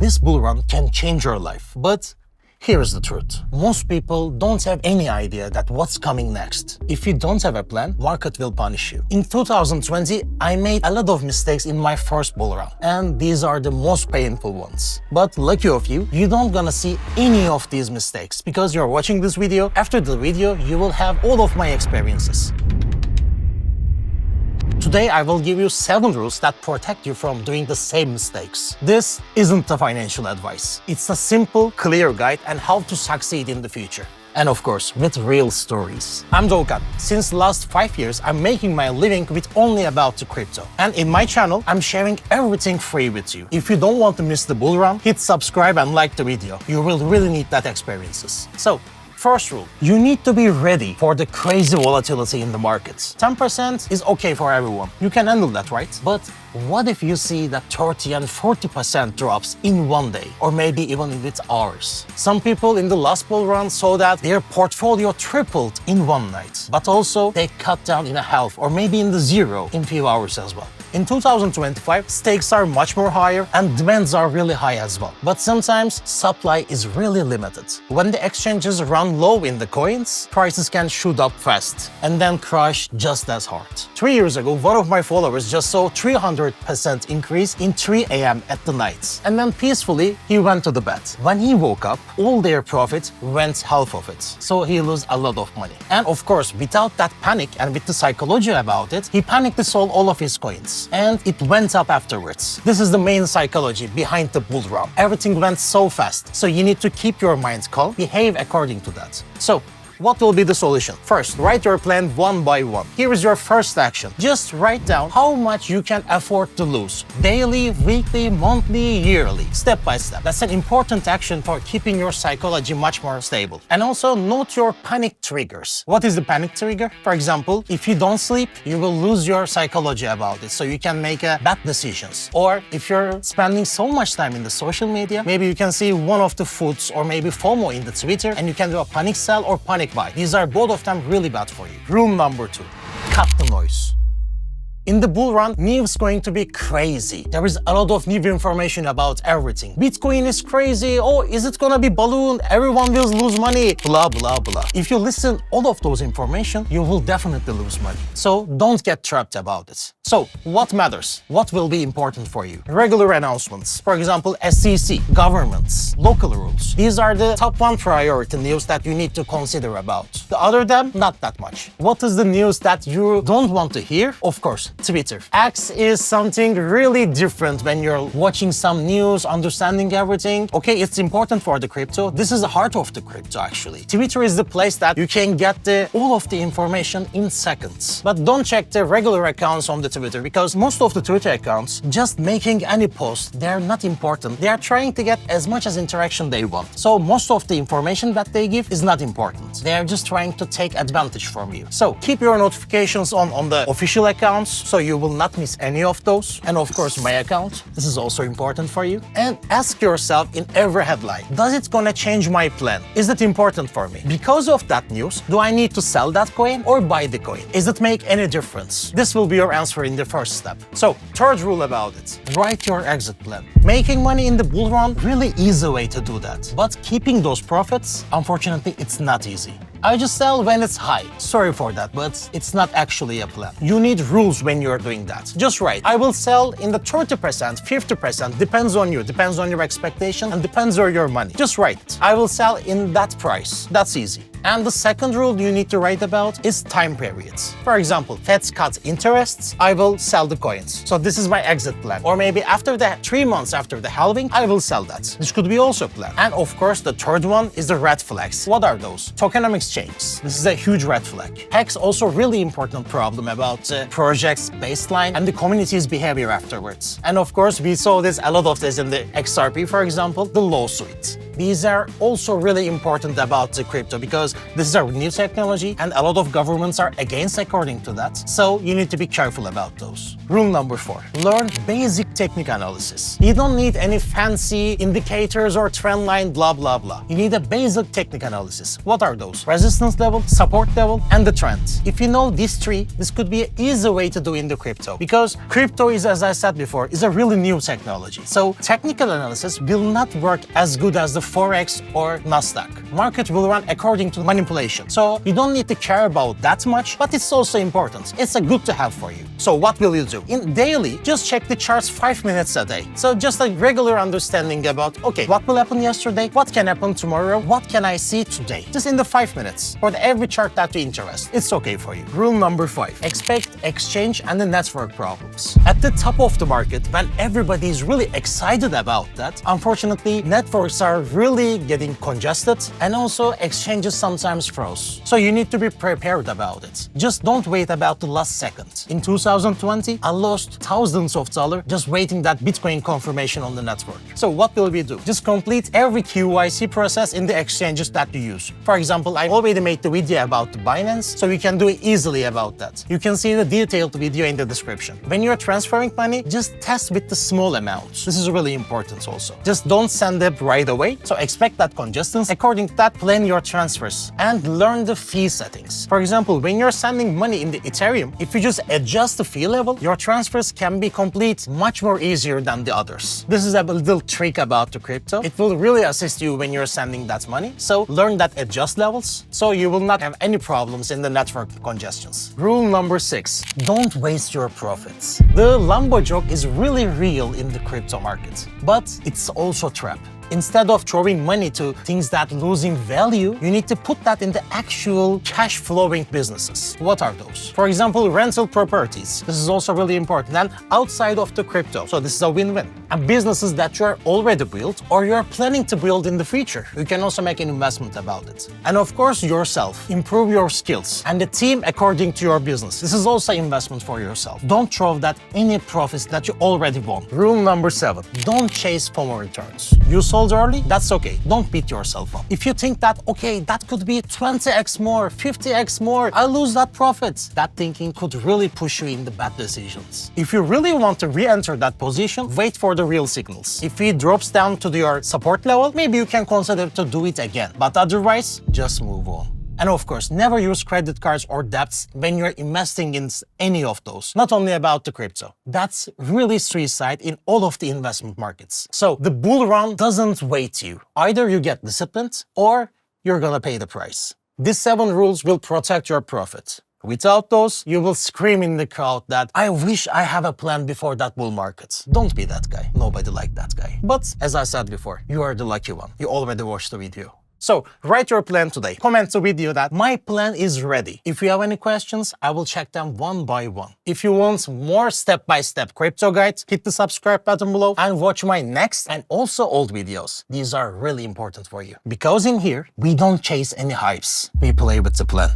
this bull run can change your life. But here's the truth. Most people don't have any idea that what's coming next. If you don't have a plan, market will punish you. In 2020, I made a lot of mistakes in my first bull run, and these are the most painful ones. But lucky of you, you don't gonna see any of these mistakes because you're watching this video. After the video, you will have all of my experiences. Today, I will give you 7 rules that protect you from doing the same mistakes. This isn't a financial advice. It's a simple, clear guide on how to succeed in the future. And of course, with real stories. I'm Doğukan. Since last 5 years, I'm making my living with only about the crypto. And in my channel, I'm sharing everything free with you. If you don't want to miss the bull run, hit subscribe and like the video. You will really need that experiences. So, first rule, you need to be ready for the crazy volatility in the markets. 10% is okay for everyone. You can handle that, right? But what if you see that 30 and 40% drops in one day, or maybe even with hours? Some people in the last bull run saw that their portfolio tripled in one night, but also they cut down in a half or maybe in the zero in few hours as well. In 2025, stakes are much more higher and demands are really high as well. But sometimes supply is really limited. When the exchanges run low in the coins, prices can shoot up fast and then crash just as hard. 3 years ago, one of my followers just saw 300% increase in 3 a.m. at the night. And then peacefully, he went to the bed. When he woke up, all their profit went half of it. So he lost a lot of money. And of course, without that panic and with the psychology about it, he panicked to sold all of his coins. And it went up afterwards. This is the main psychology behind the bull run. Everything went so fast, so you need to keep your mind calm, behave according to that. So, what will be the solution? First, write your plan one by one. Here is your first action. Just write down how much you can afford to lose. Daily, weekly, monthly, yearly. Step by step. That's an important action for keeping your psychology much more stable. And also note your panic triggers. What is the panic trigger? For example, if you don't sleep, you will lose your psychology about it, so you can make bad decisions. Or if you're spending so much time in the social media, maybe you can see one of the foods or maybe FOMO in the Twitter and you can do a panic sell or panic buy. These are both of them really bad for you. Rule number 2, cut the noise. In the bull run, news is going to be crazy. There is a lot of new information about everything. Bitcoin is crazy. Oh, is it gonna be balloon? Everyone will lose money. Blah, blah, blah. If you listen all of those information, you will definitely lose money. So don't get trapped about it. So what matters? What will be important for you? Regular announcements. For example, SEC, governments, local rules. These are the top 1 priority news that you need to consider about. The other than, not that much. What is the news that you don't want to hear? Of course, Twitter. X is something really different when you're watching some news, understanding everything. Okay, it's important for the crypto. This is the heart of the crypto, actually. Twitter is the place that you can get all of the information in seconds. But don't check the regular accounts on the Twitter, because most of the Twitter accounts just making any post, they're not important. They are trying to get as much as interaction they want. So most of the information that they give is not important. They are just trying to take advantage from you. So keep your notifications on the official accounts, so you will not miss any of those. And of course, my account, this is also important for you. And ask yourself in every headline, does it gonna change my plan? Is it important for me? Because of that news, do I need to sell that coin or buy the coin? Is it make any difference? This will be your answer in the first step. So, third rule about it, write your exit plan. Making money in the bull run, really easy way to do that. But keeping those profits, unfortunately, it's not easy. I just sell when it's high. Sorry for that, but it's not actually a plan. You need rules when you're doing that. Just write, I will sell in the 30%, 50%, depends on you, depends on your expectation, and depends on your money. Just write it. I will sell in that price. That's easy. And the second rule you need to write about is time periods. For example, Fed's cut interests, I will sell the coins. So this is my exit plan. Or maybe after the 3 months after the halving, I will sell that. This could be also a plan. And of course, the third one is the red flags. What are those? Tokenomics change. This is a huge red flag. Hacks also really important problem about projects baseline and the community's behavior afterwards. And of course, we saw a lot of this in the XRP, for example, the lawsuit. These are also really important about the crypto because this is a new technology and a lot of governments are against according to that. So you need to be careful about those. Rule number 4, learn basic technique analysis. You don't need any fancy indicators or trend line, blah, blah, blah. You need a basic technique analysis. What are those? Resistance level, support level, and the trend. If you know these three, this could be an easy way to do in the crypto because crypto is, as I said before, is a really new technology. So technical analysis will not work as good as the Forex or Nasdaq. Market will run according to manipulation. So you don't need to care about that much, but it's also important. It's a good to have for you. So what will you do? In daily, just check the charts 5 minutes a day. So just a regular understanding about, okay, what will happen yesterday? What can happen tomorrow? What can I see today? Just in the 5 minutes for every chart that you interest. It's okay for you. Rule number 5, expect exchange and the network problems. At the top of the market, when everybody is really excited about that, unfortunately, networks are really getting congested and also exchanges sometimes froze. So you need to be prepared about it. Just don't wait about the last second. In 2020, I lost thousands of dollars just waiting that Bitcoin confirmation on the network. So what will we do? Just complete every KYC process in the exchanges that you use. For example, I already made the video about the Binance, so you can do it easily about that. You can see the detailed video in the description. When you're transferring money, just test with the small amounts. This is really important also. Just don't send it right away, so expect that congestion. According to that, plan your transfers and learn the fee settings. For example, when you're sending money in the Ethereum, if you just adjust the fee level, your transfers can be complete much more easier than the others. This is a little trick about the crypto. It will really assist you when you're sending that money. So learn that adjust levels so you will not have any problems in the network congestions. Rule number 6, don't waste your profits. The Lambo joke is really real in the crypto market, but it's also a trap. Instead of throwing money to things that losing value, you need to put that in the actual cash flowing businesses. What are those? For example, rental properties. This is also really important and outside of the crypto. So this is a win-win. And businesses that you are already built or you are planning to build in the future. You can also make an investment about it. And of course, yourself. Improve your skills and the team according to your business. This is also investment for yourself. Don't throw that any profits that you already won. Rule number 7, don't chase FOMO returns. You sold early, that's okay. Don't beat yourself up. If you think that, okay, that could be 20x more, 50x more, I lose that profit, that thinking could really push you in the bad decisions. If you really want to re-enter that position, wait for the real signals. If it drops down to your support level, maybe you can consider to do it again. But otherwise, just move on. And of course, never use credit cards or debts when you're investing in any of those. Not only about the crypto. That's really suicide in all of the investment markets. So the bull run doesn't wait you. Either you get disciplined or you're gonna pay the price. These 7 rules will protect your profit. Without those, you will scream in the crowd that I wish I have a plan before that bull market. Don't be that guy. Nobody like that guy. But as I said before, you are the lucky one. You already watched the video. So write your plan today. Comment the video that my plan is ready. If you have any questions, I will check them one by one. If you want more step-by-step crypto guides, hit the subscribe button below and watch my next and also old videos. These are really important for you. Because in here, we don't chase any hypes. We play with the plan.